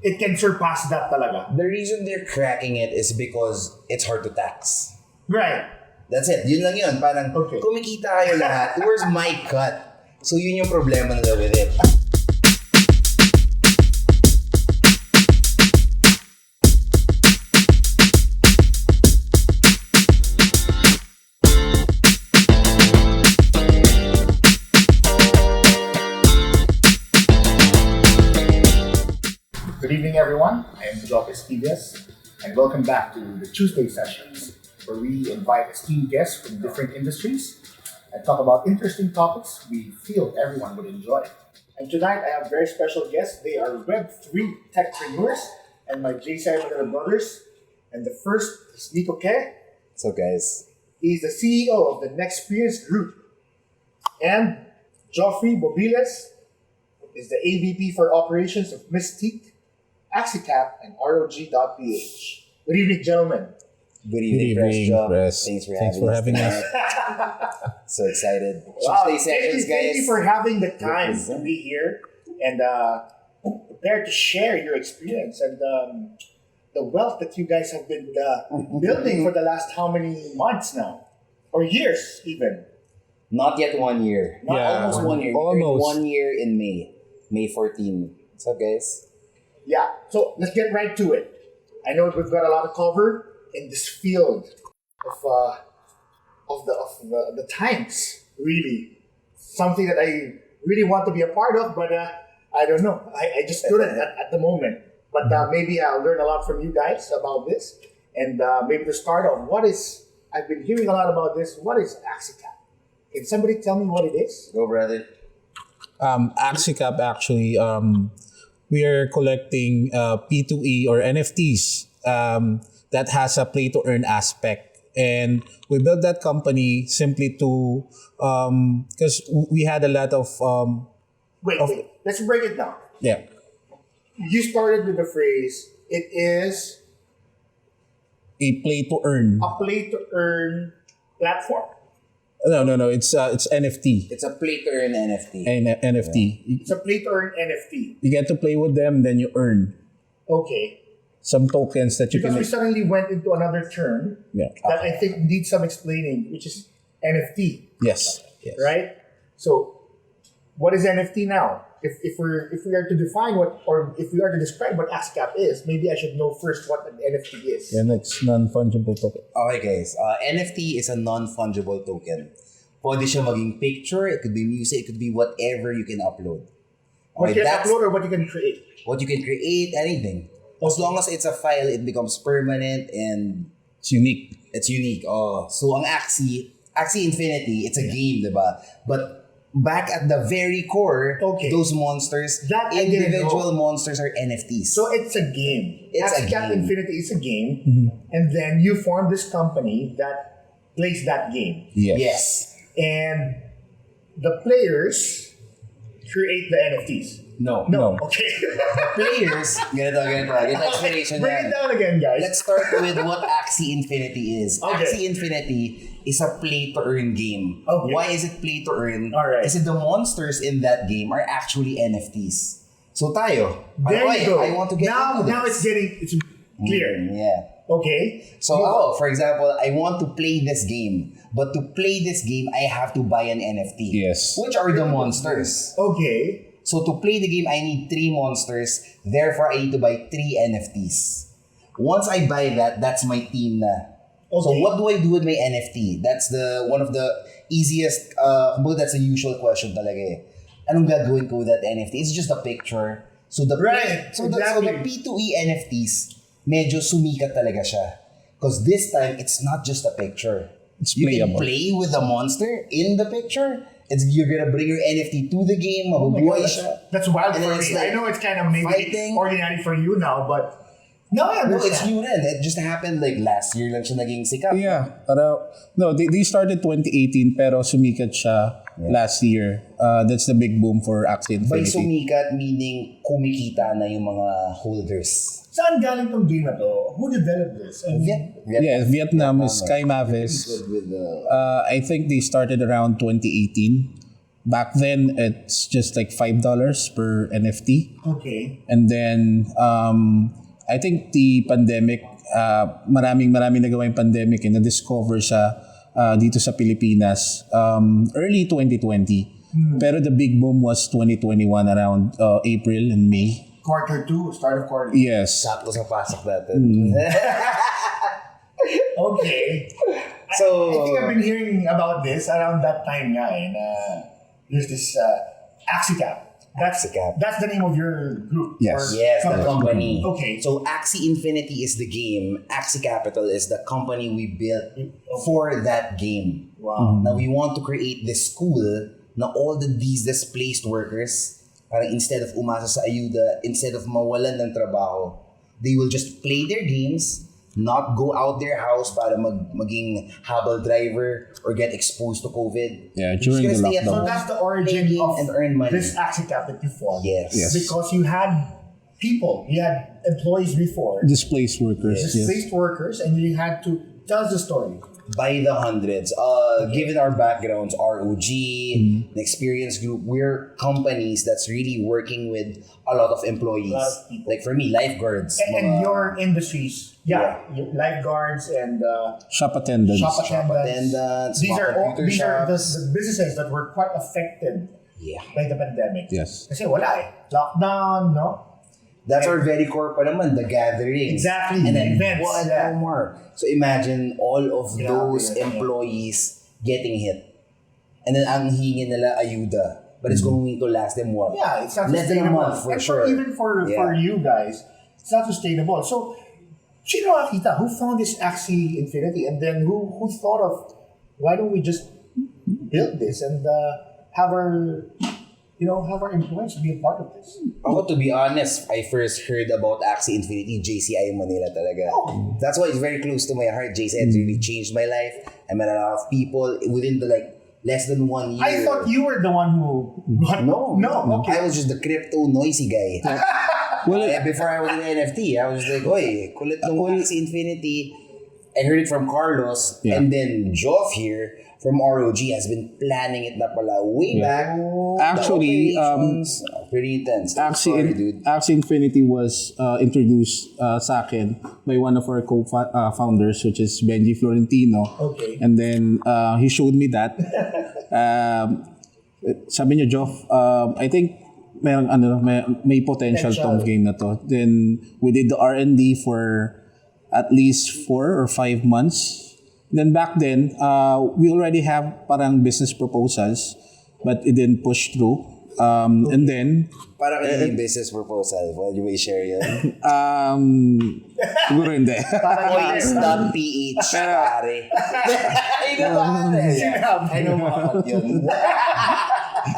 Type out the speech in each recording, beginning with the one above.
it can surpass that talaga. The reason they're cracking it is because it's hard to tax. Right. That's it. Yun lang yun. Parang, kumikita kayo lahat. Where's my cut? So yun yung problema nila with it. Good evening, everyone. I am Equivias, and welcome back to the Tuesday sessions, where we invite esteemed guests from different industries and talk about interesting topics we feel everyone would enjoy. And tonight, I have very special guests. They are Web3 techpreneurs and my J7 little brothers. And the first is Nikko Que. What's up, guys? He's the CEO of the Nexperience Group. And Geoffrey Bobiles is the AVP for operations of Mystc, Axie Cap, and ROG.ph. Good evening, gentlemen. Good evening, Press. Thanks for having us. So excited. Wow, Tuesday sessions, guys. Thank you for having the time to be here and prepared to share your experience and the wealth that you guys have been building for the last how many months now? Or years, even? Not yet 1 year. Almost 1 year. Almost. 1 year in May 14. What's up, guys? Yeah, so let's get right to it. I know we've got a lot to cover in this field of the times, really. Something that I really want to be a part of, but I don't know. I just couldn't at the moment. But maybe I'll learn a lot from you guys about this. And maybe to start off, I've been hearing a lot about this. What is Axie Cap? Can somebody tell me what it is? Go, brother. Axie Cap actually, we are collecting P2E or NFTs that has a play to earn aspect. And we built that company simply to, because we had a lot of... Wait. Let's break it down. Yeah. You started with the phrase, it is A play to earn. a play to earn platform. No. It's NFT. It's a play to earn NFT. NFT. It's a play to earn NFT. You get to play with them, then you earn Okay. some tokens that you Because can... we suddenly went into another term Yeah. that I think needs some explaining, which is NFT, Yes. right? So, what is NFT now? If we are to define if we are to describe what Axie Cap is, maybe I should know first what an NFT is. Yeah, it's non-fungible token. Okay, guys. NFT is a non-fungible token. Pwede siya maging picture, it could be music, it could be whatever you can upload. What Okay, you can upload or what you can create. what you can create, anything. As long as it's a file, it becomes permanent and It's unique. it's unique. So ang Axie Infinity, it's a game, diba? But back at the very core, those monsters, That I didn't individual know. monsters are NFTs. So it's a game. It's a Axie Cap game. Infinity is a game, and then you form this company that plays that game. Yes. And the players create the NFTs. No. Okay. Players, ganito, explanation Bring yan. it down again, guys. Let's start with what Axie Infinity is. Okay. Axie Infinity is a play-to-earn game. Okay. Why is it play-to-earn? Alright. Kasi the monsters in that game are actually NFTs. So tayo, There you go. I want to get now into it's this. clear. Yeah. Okay. So, for example, I want to play this game. But to play this game, I have to buy an NFT. Yes. Which are the monsters? Okay. So to play the game, I need 3 monsters. Therefore, I need to buy 3 NFTs. Once I buy that, that's my team na. So Okay. what do I do with my NFT? That's one of the easiest, that's a usual question talaga eh. Anong gagawin ko with that NFT? It's just a picture. So the so the P2E NFTs, medyo sumikat talaga siya. Because this time, it's not just a picture. It's You playable. can play with the monster in the picture. You're gonna bring your NFT to the game, mabubuhay siya. That's wild And for then it's me. like I know it's kind of maybe fighting. ordinary for you now, but no, I No, understand. it's new rin. It just happened like last year lang siya naging sikat. Yeah. They started 2018 pero sumikat siya last year. That's the big boom for Axie By Infinity. sumikat, meaning kumikita na yung mga holders. Saan galing tong game na to? Who developed this? And Yeah, Vietnam is Sky Mavis. With the... I think they started around 2018. back then it's just like $5 per NFT. Okay. And then I think the pandemic, maraming nagawa yung pandemic na discover sa dito sa Pilipinas early 2020. Pero the big boom was 2021 around April and May. Q2, start of quarter. Yes. Sakto sa pasok natin. Okay. So, I think I've been hearing about this around that time nga there's this Axie Cap. Axie Cap. That's the name of your group. Yes. yes, the company. Okay. So Axie Infinity is the game. Axie Capital is the company we built for that game. Wow. Now we want to create this school na all these displaced workers, parang instead of umasa sa ayuda, instead of mawalan ng trabaho, they will just play their games, not go out their house para maging habal driver or get exposed to COVID. Yeah, Just during gonna the stay at lockdown. So home, that's the origin play of and earn money. this Axie Cap that you formed. Yes. Because you had people, you had employees before, Displaced workers. Yes. displaced workers, and you had to tell us the story. By the hundreds. Given our backgrounds, ROG, an experience group, we're companies that's really working with a lot of employees. A lot of people. Like for me, lifeguards. And your industries, your lifeguards and Shop attendants. shop attendants, These mga are all, computer these are the shops. businesses that were quite affected Yeah. by the pandemic. Yes. Kasi wala lockdown, no? That's our very core pa naman, the gatherings. Exactly, And then events, what yeah. more? So imagine all of Grabe, those yeah. employees getting hit. And then ang hingin nila ayuda. But it's going to last them what? Yeah, it's not Less than a sustainable. month for And sure. even for you guys, it's not sustainable. So, sino nakita? Who found this Axie Infinity? And then who thought of, why don't we just build this and have our employees be a part of this? Ako, to be honest, I first heard about Axie Infinity, JCI in Manila talaga. Oh. That's why it's very close to my heart. JCI has really changed my life. I met a lot of people within the less than 1 year. I thought you were the one who... No. Okay. I was just the crypto noisy guy. Before I was in NFT, I was just like, oy, kulit ng Axie Infinity. I heard it from Carlos. Yeah. And then Geoff here from ROG has been planning it na pala way back. Actually, The operations, pretty intense. Sorry, dude. Axie Infinity was introduced sa akin by one of our co-founders, which is Benji Florentino. Okay. And then he showed me that. Sabi niya, Geoff, I think may potential tong game na to. Then we did the R&D for at least 4 or 5 months. Then back then, we already have parang business proposals, but it didn't push through. And then, Parang yung business proposal. Well, you may share yun. siguro hindi. Coins.ph, pare. I know mga kat yun.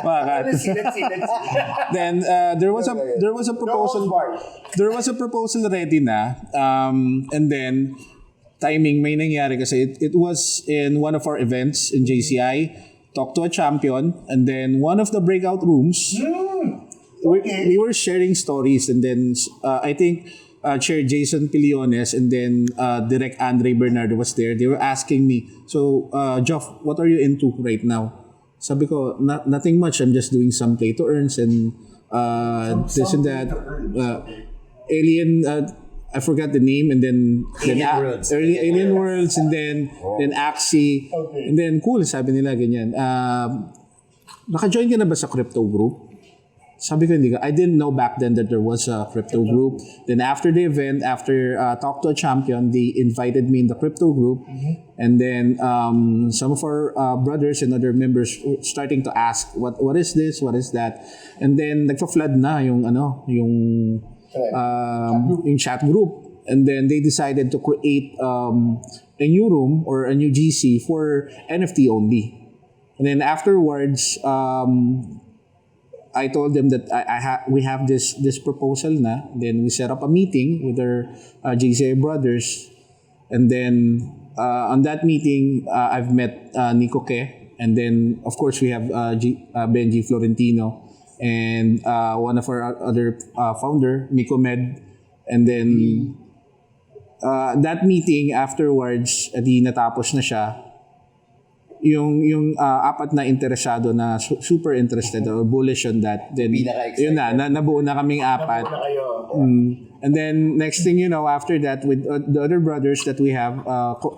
Let's see. Then there was a proposal. There was a proposal ready na. And then timing may nangyari kasi it was in one of our events in JCI. Talk to a champion, and then one of the breakout rooms. We were sharing stories, and then I think Chair Jason Piliones and then Direct Andre Bernardo was there. They were asking me, so Geoff, what are you into right now? Sabi ko, nothing much. I'm just doing some play to earns and this and that. Alien, I forgot the name, and then Alien Worlds, and then Axie, and then cool. Sabi nila ganyan. Naka-join ka na ba sa crypto group? Sabi ko hindi ka. I didn't know back then that there was a crypto group. Then after the event, after Talk to a Champion, they invited me in the crypto group. And then some of our brothers and other members were starting to ask, what is this? What is that? And then nagpa-flood na yung chat group. And then they decided to create a new room or a new GC for NFT only. And then afterwards, I told them that we have this proposal na. Then we set up a meeting with our JCI brothers. And then on that meeting, I've met Nikko Que. And then, of course, we have Benji Florentino. And one of our other founder, Miko Med. And then that meeting afterwards, di natapos na siya. apat na interesado na super interested or bullish on that, then yun nabuo na kaming apat. Nabuo na kayo. And then next thing you know, after that, with the other brothers that we have,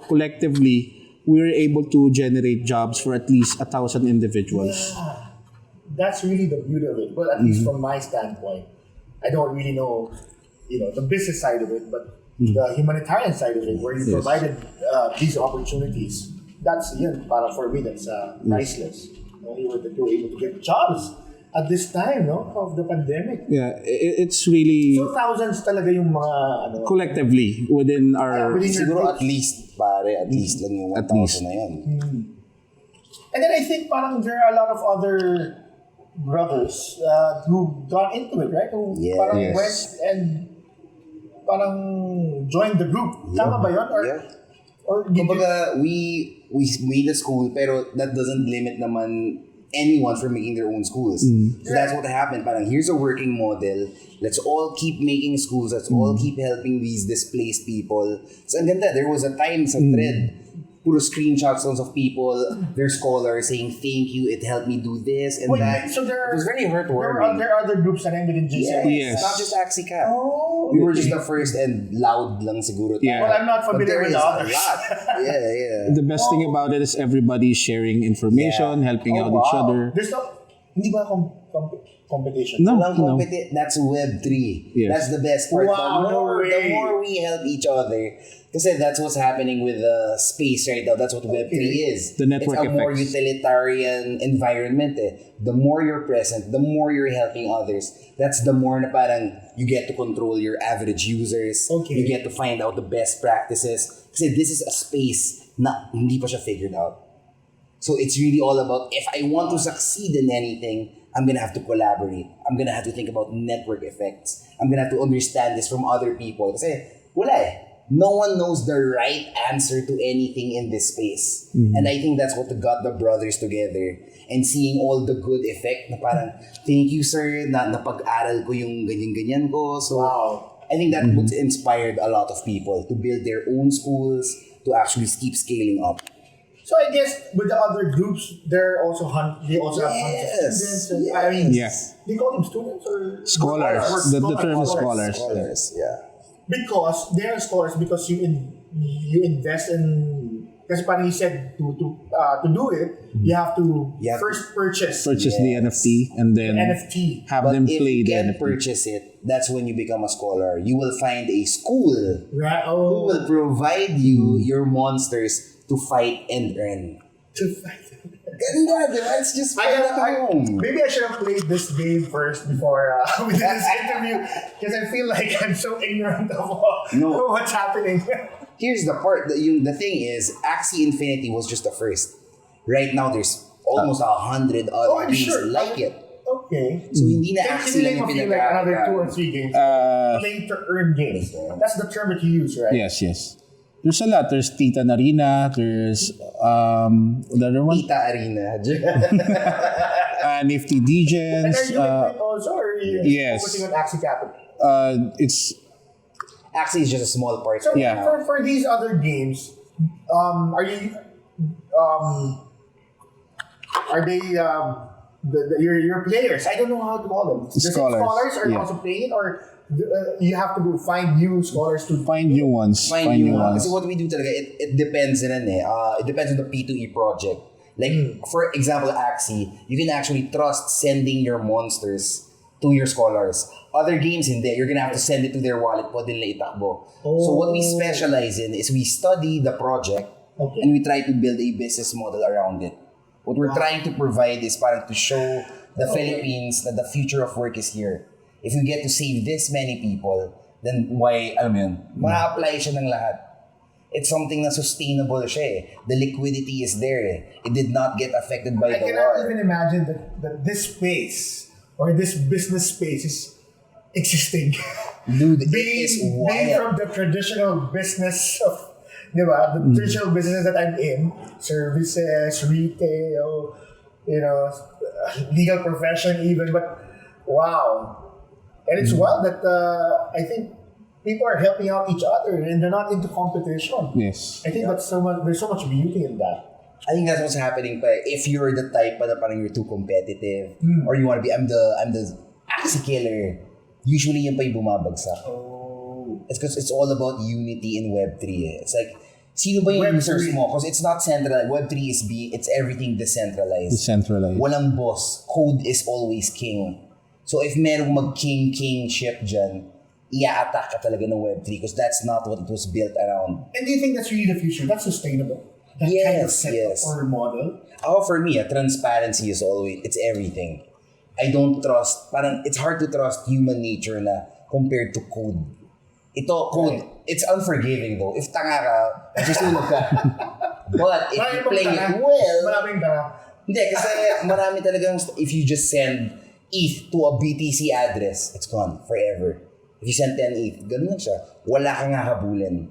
collectively, we were able to generate jobs for at least 1,000 individuals. Yeah. That's really the beauty of it. Well, at least from my standpoint, I don't really know, the business side of it, but the humanitarian side of it, where you provided these opportunities. That's para for me, that's priceless. You were able to get jobs at this time, of the pandemic. Yeah, it's really... So thousands talaga yung mga... collectively, within our... Siguro at least lang yung 1,000 na yun. And then I think parang there are a lot of other brothers who got into it, right? Who parang went and parang joined the group. Tama ba yun? Or kumbaga, we made a school, pero that doesn't limit naman anyone from making their own schools. So that's what happened. Parang here's a working model. Let's all keep making schools. Let's all keep helping these displaced people. So ang ganda, there was a time sa thread, puro screenshots of people, their scholars saying thank you, it helped me do this and that. So it was very heartwarming. There are other groups na within GCI. Yes. Not just Axie Cap. Oh, We were just the first and loud lang siguro. Yeah. well, I'm not familiar with the others. Yeah. The best thing about it is everybody sharing information, helping out each other. There's hindi ba competition? No. That's Web 3. Yes. That's the best part. Wow, The more we help each other, kasi that's what's happening with the space right now. That's what Web 3 is. The network It's a more effects. utilitarian environment. The more you're present, the more you're helping others. That's the more na parang you get to control your average users. Okay. You get to find out the best practices. Kasi this is a space na hindi pa siya figured out. So it's really all about, if I want to succeed in anything, I'm gonna have to collaborate. I'm gonna have to think about network effects. I'm gonna have to understand this from other people. Kasi wala no one knows the right answer to anything in this space. And I think that's what got the brothers together. And seeing all the good effect na parang, thank you sir, na napag-aral ko yung ganyan-ganyan ko. So I think that what inspired a lot of people to build their own schools, to actually keep scaling up. So I guess with the other groups, they also have hundreds of students. And, I mean, they call them students or Scholars. The term is scholars. Scholars, yeah. Because they are scholars because you invest in, kasi parang you said to do it, you have to first purchase the NFT and then NFT. have But them if play you the can NFT. purchase it, that's when you become a scholar. You will find a school Right? who will provide you your monsters to fight and earn. To fight. Ganda, diba? It's just fun at home. Maybe I should have played this game first before we did this interview because I feel like I'm so ignorant of what's happening. Here's the part. The thing is, Axie Infinity was just the first. Right now, there's almost 100 other games like it. Okay. So hindi na Axie lang yung like another 2 or 3 games. Play to earn games. That's the term that you use, right? Yes. There's a lot. There's Titan Arena. There's the other one. Tita Arena. Nifty And Degens. are you doing it also, or are you focusing on Axie Cap? It's Axie is just a small part. So Yeah. for these other games, are they your players? I don't know how to call them. Scholars are also playing it, or you have to find new scholars to find new ones. Find new ones. So what we do talaga, it depends rin it depends on the P2E project. Like, for example, Axie, you can actually trust sending your monsters to your scholars. Other games, hindi. You're gonna have to send it to their wallet po nila itakbo. So what we specialize in is we study the project and we try to build a business model around it. What we're trying to provide is parang to show the Philippines that the future of work is here. If we get to save this many people, then why, alam mo yun, ma-apply siya ng lahat. It's something na sustainable siya eh. The liquidity is there eh. It did not get affected by the war. I cannot even imagine that this space or this business space is existing. Dude, being from the traditional business of, diba, the traditional businesses that I'm in, services, retail, legal profession even, but wow. And it's wild that I think people are helping out each other and they're not into competition. Yes. I think that's there's so much beauty in that. I think that's what's happening pa. If you're the type na parang you're too competitive or you want to be I'm the Axie killer, usually yung pa yung bumabagsak. It's because it's all about unity in Web3. It's like sino ba yung users mo? Because it's not centralized. Web3 it's everything decentralized. Walang boss. Code is always king. So if merong mag-king ship dyan, i-attack ka talaga ng Web3 because that's not what it was built around. And do you think that's really the future? That's sustainable? That kind of setup or model? For me, transparency is always, it's everything. I don't trust, parang it's hard to trust human nature na compared to code. Ito, code, it's unforgiving though. If tanga ka, susunod ka. But if you play it well, maraming tanga. Hindi, kasi marami talagang, if you just send ETH to a BTC address, it's gone forever. If you send 10 ETH, ganun lang siya. Wala kang hahabulin.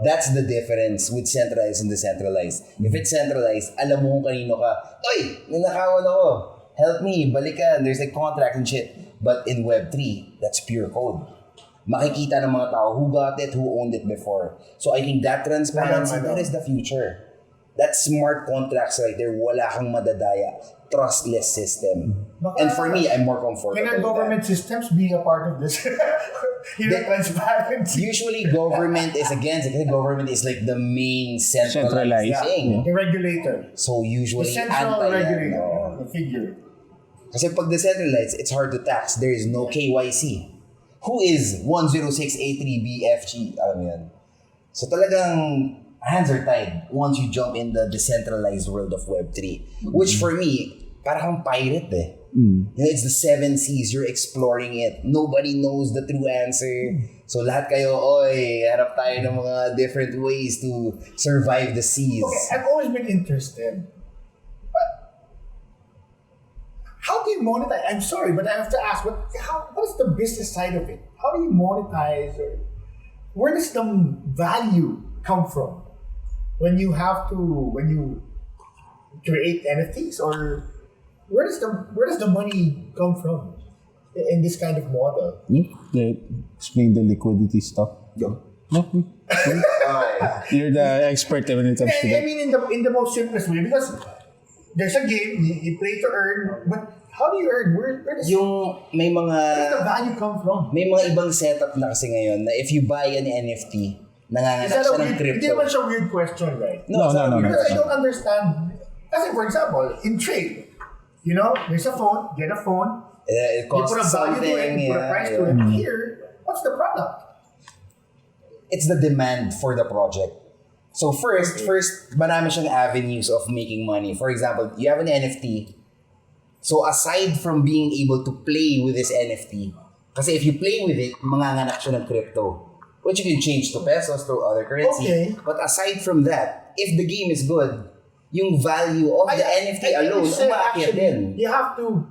That's the difference with centralized and decentralized. If it's centralized, alam mo kung kanino ka, oy, nanakawan ako. Help me, balikan. There's like contract and shit. But in Web3, that's pure code. Makikita ng mga tao who got it, who owned it before. So I think that transparency, that is the future. That smart contracts right there, wala kang madadaya. Trustless system. And for me, I'm more comfortable. Can our government systems be a part of this? Transparency. Usually, government is against it. Government is like the main centralized thing. The regulator. So usually, the central regulator, the figure. Kasi pag decentralized, it's hard to tax. There is no KYC. Who is 10683BFG? Alam mo yan. So talagang hands are tied once you jump in the decentralized world of Web3. Which for me, parang pirate eh. You know, it's the 7 seas. You're exploring it. Nobody knows the true answer. So lahat kayo, oy, harap tayo ng mga different ways to survive the seas. Okay, I've always been interested. But how do you monetize? I'm sorry, but I have to ask, what is the business side of it? How do you monetize? Or where does the value come from? When you create NFTs, or where does the money come from in this kind of model? Explain the liquidity stuff. Yeah. No. You're the expert when it comes to that. I mean, in the most simplest way, because there's a game you play to earn, but how do you earn? Where does the value come from? May mga ibang setup na kasi ngayon na if you buy an NFT, nanganganak siya ng crypto. Hindi naman siya weird question, right? No. Because I don't understand. Kasi for example, in trade, you know, there's a phone, get a phone, it costs you put a value to it, you put a price to it. Here, what's the product? It's the demand for the project. So first, marami siyang avenues of making money. For example, you have an NFT. So aside from being able to play with this NFT, kasi if you play with it, manganganak siya ng crypto, which you can change to pesos, to other currency. Okay. But aside from that, if the game is good, yung value of the NFT alone, umakyat din. You have to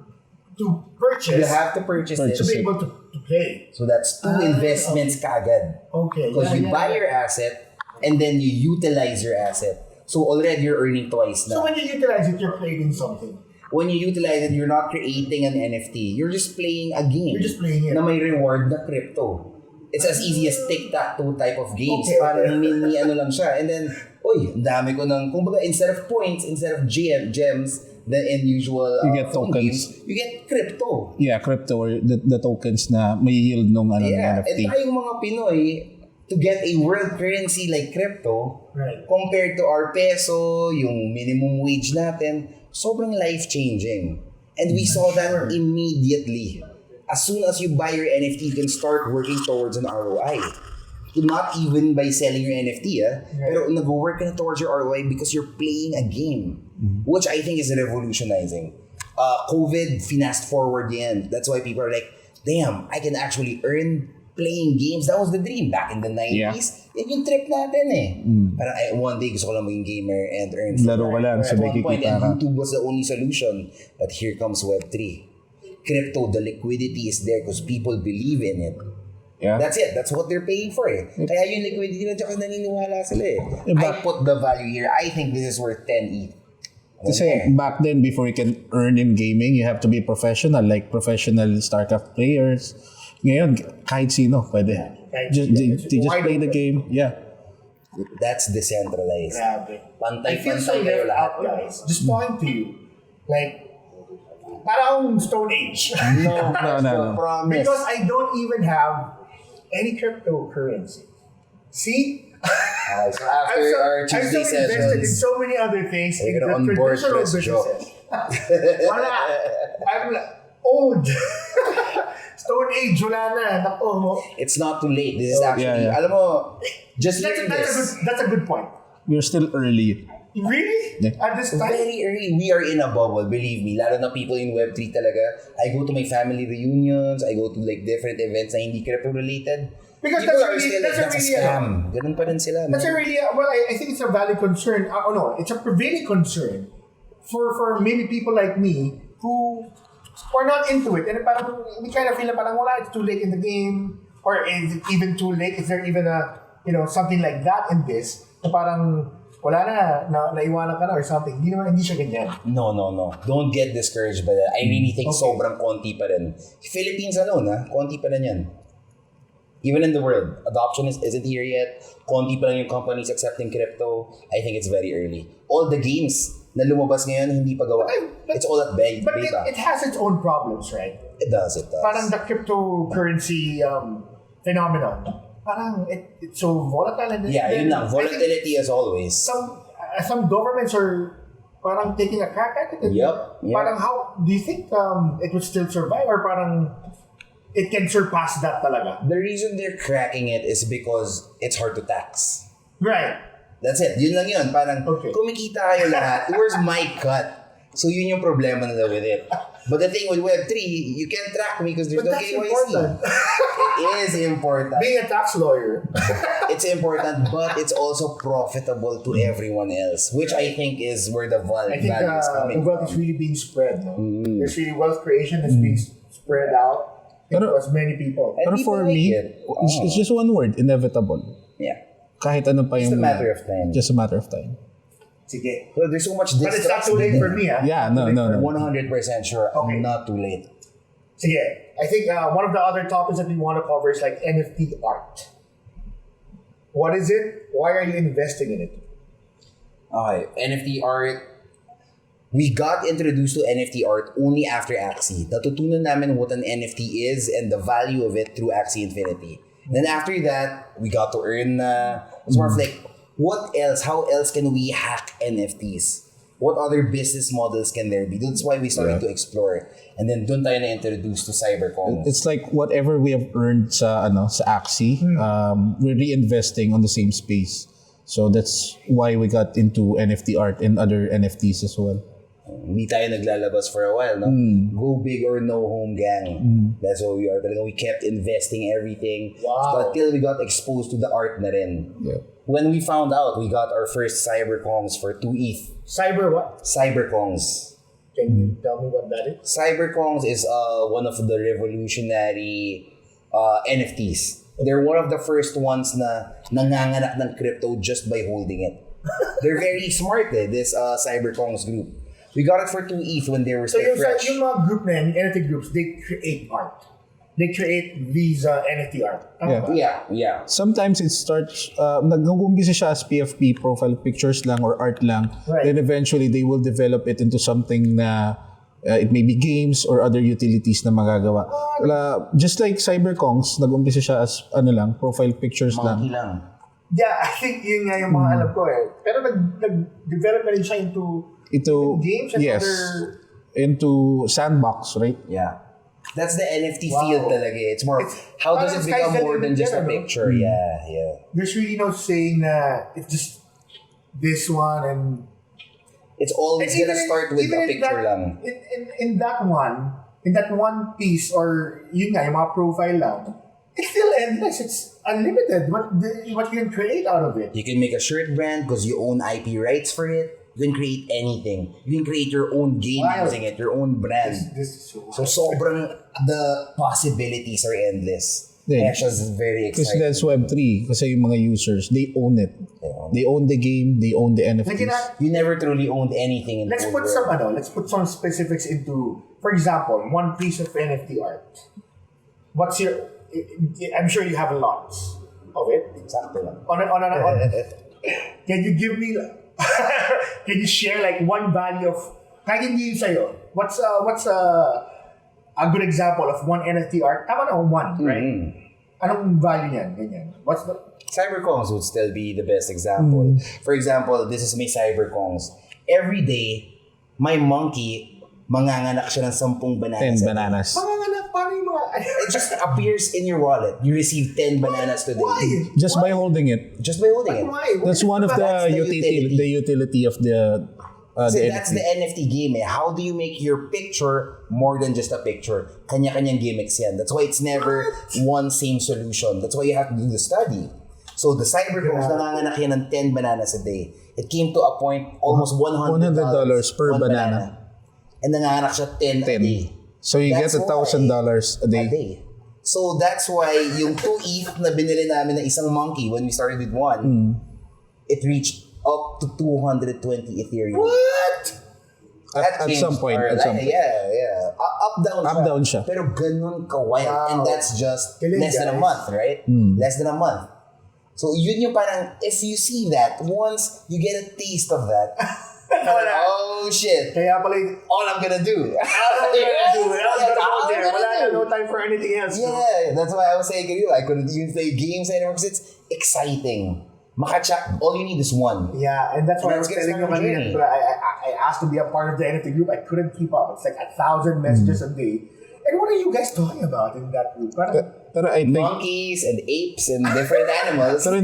purchase. You have to purchase it. To be able to play. So that's 2 investments kagad. Okay. Because you buy your asset, and then you utilize your asset. So already you're earning twice now. So when you utilize it, you're playing something. When you utilize it, you're not creating an NFT. You're just playing a game. You're just playing it. Na may reward na crypto. It's as easy as tic-tac-toe type of games. Okay. Parang mini ano lang siya. And then, ang dami ko ng, kumbaga, instead of points, instead of gems, in usual you get tokens. Games, you get crypto. Yeah, crypto or the tokens na may yield nung NFT. And tayong mga Pinoy, to get a world currency like crypto, right, compared to our peso, yung minimum wage natin, sobrang life-changing. And we saw that immediately. As soon as you buy your NFT, you can start working towards an ROI. Not even by selling your NFT, pero nag-work ka na towards your ROI because you're playing a game, which I think is revolutionizing. COVID, fast forward yan. That's why people are like, damn, I can actually earn playing games. That was the dream back in the 90s. Yan yung trip natin eh. Parang one day gusto ko lang maging gamer and earn. Laro ka lang, at sabay one point, kikita and ka. YouTube was the only solution. But here comes Web3. Crypto, the liquidity is there because people believe in it. Yeah. That's it. That's what they're paying for eh. Kaya yung liquidity na tsaka naniniwala sila eh. I put the value here. I think this is worth 10 ETH. Kasi back then, before you can earn in gaming, you have to be professional, like professional StarCraft players. Ngayon, kahit sino pwede. They just play the game. Yeah. That's decentralized. Grabe. I feel so Pantay kayo left lahat, out, guys. Just talking to you. Like, parang Stone Age. No. Promise. Because I don't even have any cryptocurrency. See? Okay, so after our I'm Tuesday so invested in sessions, so many other things in you're the gonna onboard traditional Chris businesses. Wala. I'm old. Stone Age, wala na. Nako. it's not too late. This is actually, Yeah. alam mo, just That's, hearing that's, this. that's a good point. We're still early. Really? Yeah. At this time? Very early. We are in a bubble, believe me. Lalo na people in Web3 talaga. I go to my family reunions. I go to like different events na hindi crypto-related. Because People that's are really- still that's like, a that's a really, scam. Ganun pa rin sila. That's a man. really, well, I think it's a valid concern. Oh no, it's a prevailing concern for maybe people like me who are not into it. And parang, we kind of feel na parang wala, it's too late in the game. Or is it even too late? Is there even a, something like that in this? Na parang, wala na, naiwanan ka na or something. Hindi siya ganyan. No. Don't get discouraged by that. I really think Okay. sobrang konti pa rin. Philippines alone, konti pa rin yan. Even in the world, adoption isn't here yet. Konti pa lang yung companies accepting crypto. I think it's very early. All the games na lumabas ngayon, hindi pa gawa. But- It's all at beta. But it has its own problems, right? It does. Parang the cryptocurrency phenomenon. Parang it's so volatile. And Yeah, then yun lang. I think Volatility as always. some governments are parang taking a crack at it. Yep. Parang how do you think it would still survive or parang it can surpass that talaga? The reason they're cracking it is because it's hard to tax. Right. That's it. Yun lang yun. Parang Okay. kumikita kayo lahat. Where's my cut? So yun yung problema nila with it. But the thing with Web3, you can't track me because there's But no that's KYC. important. It is important. Being a tax lawyer. It's important, but it's also profitable to everyone else, which I think is where the I think value is the coming wealth is from. really being spread. No? There's really wealth creation that's being spread out into Pero- as many people. And Pero people for like me, it. it's just one word, inevitable. Yeah. Kahit ano pa Just yung... a matter of time. Just a matter of time. Sige. So there's so much But it's not too late for me, ah. Yeah, no. 100% sure. Okay. Not too late. Sige. I think one of the other topics that we want to cover is like NFT art. What is it? Why are you investing in it? Okay, NFT art. We got introduced to NFT art only after Axie. Natutunan namin what an NFT is and the value of it through Axie Infinity. Then after that, we got to earn. It's more of like, what else? How else can we hack NFTs? What other business models can there be? That's why we started to explore. And then dun tayo na-introduce to CyberCon. It's like whatever we have earned sa Axie, we're reinvesting on the same space. So that's why we got into NFT art and other NFTs as well. Hindi tayo naglalabas for a while, no? Go big or no home gang. That's what we are. Talagang we kept investing everything. Wow. Until we got exposed to the art na rin. Yeah. When we found out, we got our first CyberCons for 2 ETH. Cyber what? CyberCons. Can you tell me what that is? CyberCons is one of the revolutionary NFTs. They're one of the first ones na nanganganak ng crypto just by holding it. They're very smart, this CyberCons group. We got it for 2 ETH when they were So still yung fresh. mga group na yan, yung NFT groups, they create art. They create these NFT art. Tama Yeah. ba? Yeah. Sometimes it starts, nag-umpisa siya as PFP, profile pictures lang or art lang. Right. Then eventually, they will develop it into something na it may be games or other utilities na magagawa. Just like CyberCongs, nag-umpisa siya as profile pictures Monkey lang. lang. Yeah, I think yun nga yung mga alam ko eh. Pero nag-develop na rin siya into games and yes, other... into sandbox, right? Yeah. That's the NFT Wow. field talaga. It's more, how does parang it sky's become the more than limit just yan, a ano? picture? Yeah. There's really no saying na it's just this one and... It's always And gonna start with a picture lang. In that one piece or yun nga, yung mga profile lang, it's still endless. It's unlimited. What you can create out of it. You can make a shirt brand because you own IP rights for it. You can create anything. You can create your own game Wild. using it, your own brand. This is So sobrang the possibilities are endless. Yeah. Kaya siya very Because exciting. that's Web3. Kasi yung mga users, they own it. They own the game, they own the NFTs. You never truly owned anything in let's the put world. let's put some specifics into, for example, one piece of NFT art. What's your? I'm sure you have lots of it. Sakto lang. Can you give me, can you share like one value of, kahit hindi yun sa'yo, what's a good example of one NFT art? Tama na, one, right? Anong value niyan? Ganyan. What's the... Cyberkongs would still be the best example. For example, this is my Cyberkongs. Every day, my monkey, manganganak siya ng 10 bananas. 10 bananas. Manganganak, paano yung mga... It just appears in your wallet. You receive 10 bananas today. Why? Just by holding it. Just by holding it. Why? That's one of That's the the utility. utility of the So the that's NFT. the NFT game. How do you make your picture more than just a picture? Kanya-kanyang gimmicks yan. That's why it's never one same solution. That's why you have to do the study. So the Cyberkongs, nanganganak yan ng 10 bananas a day. It came to a point almost $100 per one banana. And nanganganak siya 10 a 10. day. So you That's get $1,000 a A day. day. So that's why yung 2 ETH na binili namin ng isang monkey when we started with one, it reached up to 220 Ethereum. What? At changed some point. our At some life. point. Yeah. Up down siya. Pero ganun ka-wild. Wow. And that's just Galing, less than a guys. month, right? Less than a month. So yun yung parang, if you see that, once you get a taste of that, oh shit, Kaya pala yung... all I'm gonna do. No time for anything else. Yeah, that's why I was saying to you, I couldn't even play games anymore because it's exciting. Makacha, all you need is one. Yeah, and that's why I And was that's telling you gonna start a kanina, journey. but I asked to be a part of the NFT group. I couldn't keep up. It's like 1,000 messages a day. And what are you guys talking about in that group? Parang, Pero I think Monkeys and apes and different animals. Pero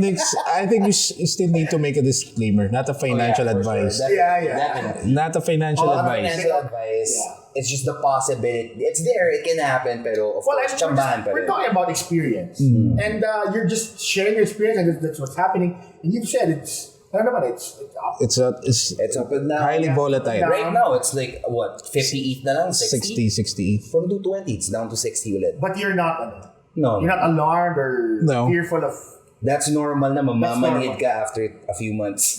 I think you still need to make a disclaimer, not a financial for advice. Sure. Yeah. Definitely. Not a financial Not advice. financial advice. Yeah. It's just the possibility. It's there. It can happen. Pero of well, course, tsambahan pa we're rin. talking about experience. And you're just sharing your experience and that's what's happening. And you've said it's up. It's up and down. highly Yeah. volatile. Yeah. Right now, it's like, what, 50 ETH na lang? 60? 60. From 220, it's down to 60 ulit. But you're not No. you're not alarmed or No. fearful of... That's normal na. Mamamanhid normal. ka after a few months.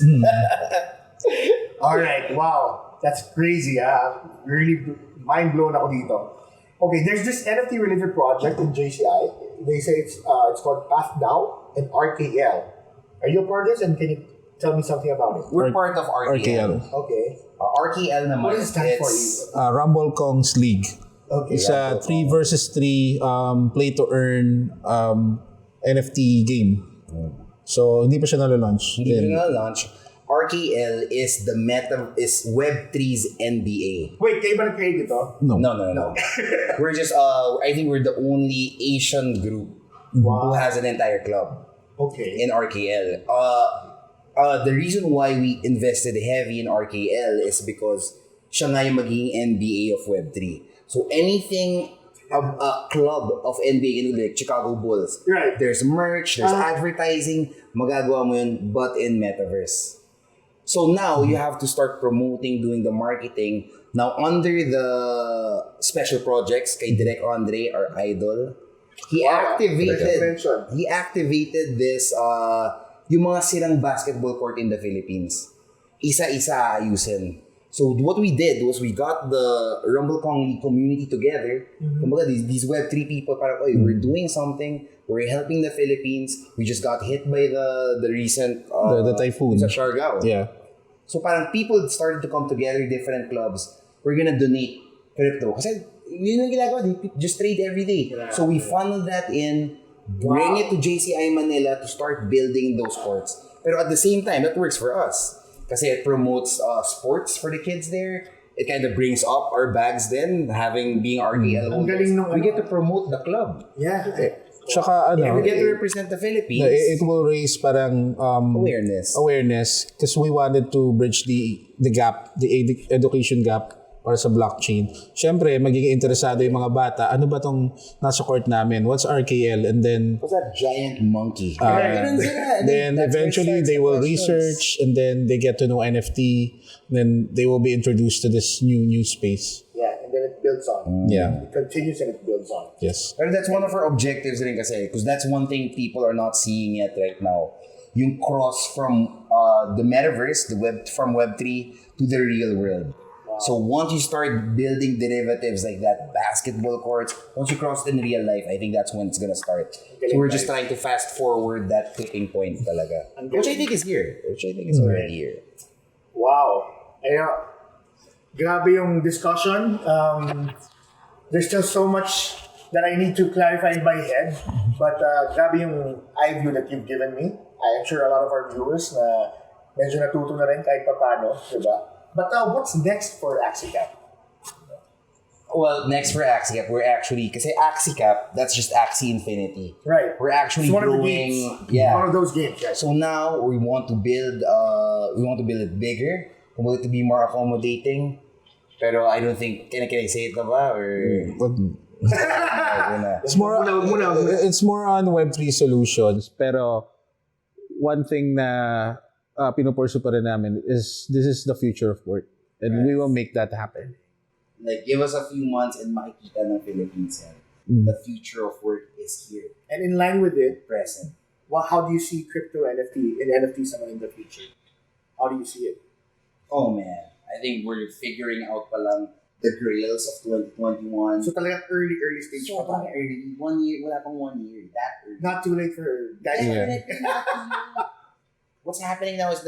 All right, wow. That's crazy. Really mind blown ako dito. Okay, there's this NFT related project in JCI. They say it's called PathDAO and RKL. Are you a part of this and can you tell me something about it? We're part of RKL. Okay. RKL naman. What does it stand for it's- you? Rumble Kong's League. Okay. It's a 3 versus 3 play to earn NFT game. So hindi pa siya nalalaunch. Hindi ko na launch. RKL is Web3's NBA. Wait, kayo ba nag-create ito? No. No. We're just I think we're the only Asian group who has an entire club Okay. in RKL. The reason why we invested heavy in RKL is because siya nga yung magiging NBA of Web3. So anything a club of NBA like Chicago Bulls. Right. There's merch, there's advertising, magagawa mo yun but in metaverse. So now you have to start promoting, doing the marketing. Now under the special projects, kay Direk Andre, our idol, he activated this yung mga silang basketball court in the Philippines. Isa-isa ayusin. So what we did was we got the RumbleKong community together. Kumbaga, these Web3 people, parang, we're doing something. We're helping the Philippines. We just got hit by the recent The typhoon. sa Siargao. Yeah. So parang people started to come together, different clubs. We're gonna donate crypto. Kasi yun yung ginagawa, they just trade every day. So we funneled that in, bring it to JCI Manila to start building those courts. Pero at the same time, that works for us. Kasi it promotes sports for the kids there. It kind of brings up our bags then, being RKL Ang galing nung we get to promote the club. Yeah. Tsaka We get to represent the Philippines. it will raise parang Awareness. because we wanted to bridge the gap, the education gap para sa blockchain. Siyempre, magiging interesado yung mga bata. Ano ba tong nasa court namin? What's RKL? And then What's that giant monkey? then That's eventually where it they will starts the questions. research and then they get to know NFT. Then they will be introduced to this new space. Yeah, and then it builds on. Yeah. It continues and it builds on. Yes. But that's one of our objectives rin kasi because that's one thing people are not seeing yet right now. Yung cross from the metaverse, from Web3 to the real world. So once you start building derivatives like that, basketball courts, once you cross it in real life, I think that's when it's gonna start. So we're just trying to fast forward that tipping point talaga. Which I think is here. Which I think is already here. Wow. Ayun. Grabe yung discussion. There's still so much that I need to clarify in my head. But grabe yung eye view that you've given me. I am sure a lot of our viewers na medyo natuto na rin kahit papano, diba? But what's next for Axie Cap? Well, next for Axie Cap, we're actually, kasi Axie Cap, that's just Axie Infinity. Right. We're actually it's one growing. Of the games. Yeah. One of those games, right? So now we want to build it bigger. We want it to be more accommodating. Pero I don't think, can I say it na ba? Or... It's more on Web3 solutions. Pero one thing na pinupursue pa rin namin is this is the future of work. And we will make that happen. Like, give us a few months and makikita ng Philippines yan. The future of work is here. And in line with it, Present. well, how do you see crypto NFT and NFTs in the future? How do you see it? Oh man, I think we're figuring out pa lang the grails of 2021. So talagang early stage So, pa parang early. 1 year, wala pang 1 year. That early. Not too late for guys. Yeah. What's happening now is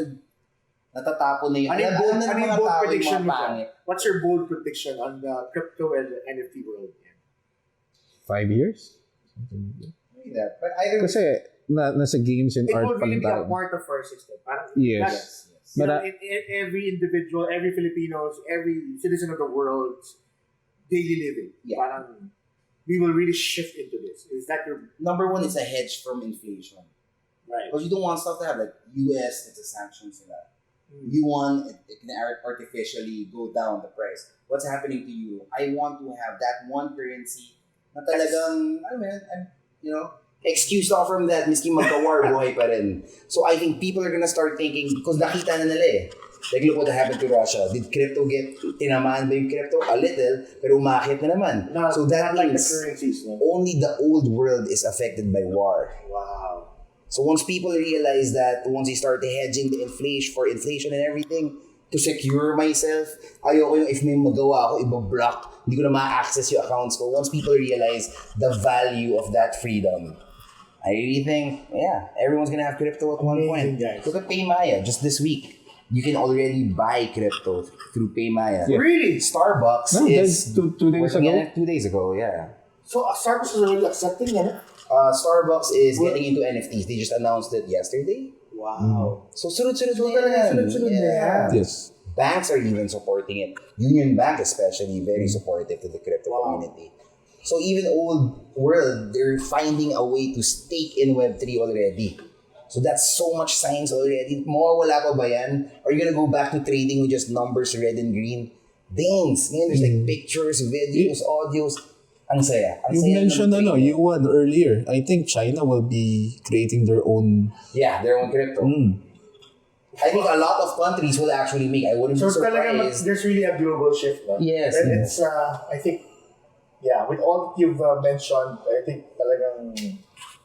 natatapon na yun. Ano yung bold tao prediction yung mo mga dyan? pangit. What's your bold prediction on the crypto and the NFT world? 5 years? Maybe that. But either Kasi nasa games and It art will pa really lang be a tayo. part of our system. Parang, Yes. that's- But every individual, every Filipinos, every citizen of the world's daily living. Yeah. Parang, we will really shift into this. Is that your number one is a hedge from inflation. right? Because you don't want stuff to have like US, it's a sanctions to that. Yuan, it can artificially go down the price. What's happening to you? I want to have that one currency na talagang, excuse off from that, miski magka-war, buhay pa rin. So I think people are gonna start thinking, because nakita na nila eh. Like look what happened to Russia. Did crypto get, tinamaan ba yung crypto? A little, pero umakit na naman. No, so that not like the means currencies. No? only the old world is affected by war. Wow. So once people realize that, once they start hedging the inflation and everything, to secure myself, ayoko yung if may magawa ako, ibablock, hindi ko na ma-access yung accounts ko. Once people realize the value of that freedom, I really think, everyone's gonna have crypto at one point. Guys. Look at PayMaya, just this week. You can already buy crypto through PayMaya. Yeah. Really? Starbucks No, is... that's 2 days ago. 2 days ago, yeah. So Starbucks is already accepting it? Starbucks is getting into NFTs. They just announced it yesterday. Wow. So sunod-sunod na yan. Sunod-sunod na yan. Yes. Banks are even supporting it. Union Bank especially, very supportive to the crypto community. So even old world, they're finding a way to stake in Web3 already. So that's so much science already. Mawawala pa ba yan? Are you gonna go back to trading with just numbers, red and green? Things. There's like pictures, videos, audios. Ang saya. You mentioned yuan earlier. I think China will be creating their own. Yeah, their own crypto. I think a lot of countries will actually make. I wouldn't be surprised. There's really a global shift. No? Yes. And it's, I think, with all that you've mentioned, I think talagang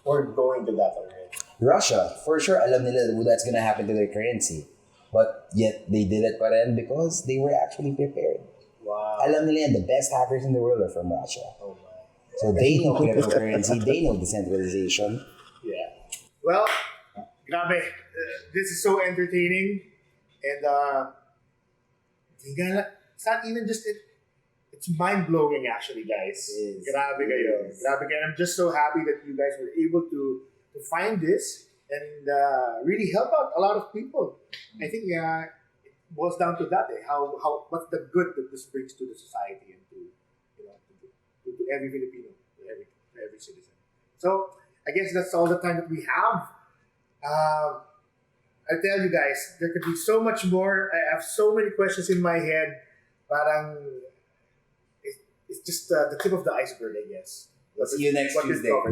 we're going to that already. Russia, for sure, alam nila that's gonna happen to their currency. But yet, they did it pa rin because they were actually prepared. Wow. Alam nila yan, the best hackers in the world are from Russia. Oh my. So they know cryptocurrency, they know decentralization. Yeah. Well, grabe. This is so entertaining. And it's not even just it. It's mind-blowing actually, guys. It is. Grabe kayo. Grabe kayo. I'm just so happy that you guys were able to find this and really help out a lot of people. I think it boils down to that. How what's the good that this brings to the society and to every Filipino, to every citizen. So I guess that's all the time that we have. I tell you guys, there could be so much more. I have so many questions in my head. Parang it's just the tip of the iceberg, I guess. We'll see you next Tuesday. We're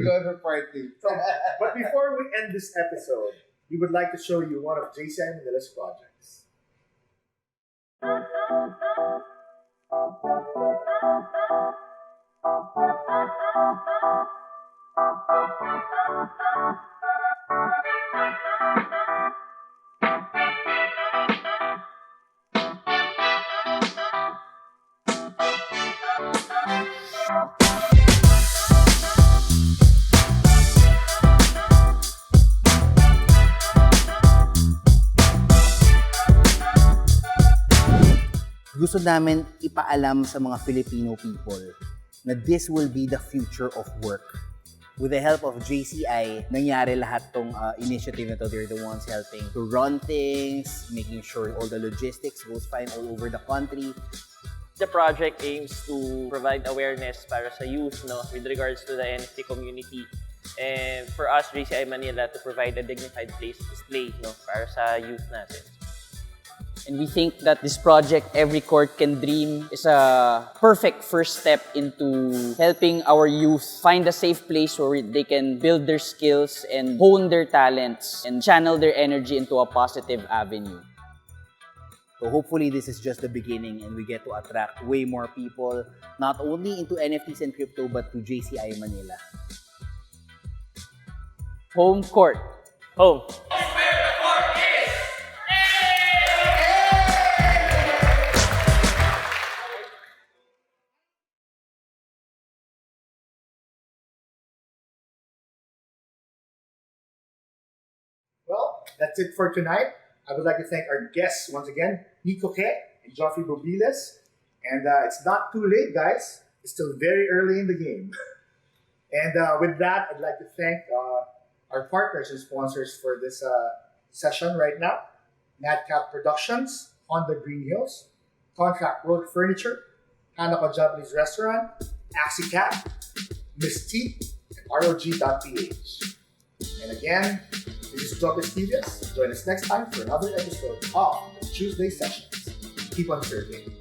going for part 2. So, but before we end this episode, we would like to show you one of Jason Manila's projects. gusto namin ipaalam sa mga Filipino people na this will be the future of work. With the help of JCI, nangyari lahat tong initiative na to. They're the ones helping to run things, making sure all the logistics goes fine all over the country. The project aims to provide awareness para sa youth, no, with regards to the NFT community. And for us, JCI Manila, to provide a dignified place to play, no, para sa youth natin. And we think that this project, Every Court Can Dream, is a perfect first step into helping our youth find a safe place where they can build their skills and hone their talents and channel their energy into a positive avenue. So hopefully this is just the beginning and we get to attract way more people, not only into NFTs and crypto, but to JCI Manila. Home court. Home. Well, that's it for tonight. I would like to thank our guests once again, Nikko Que and Geoffrey Bobiles. And it's not too late, guys. It's still very early in the game. And with that, I'd like to thank our partners and sponsors for this session right now. Madcap Productions, Honda Greenhills, ContractWorld Furniture, Hanako Japanese Restaurant, Axie Cap, Mystc, and ROG.ph. And again, this is Equivias. Join us next time for another episode of the Tuesday Sessions. Keep on surfing.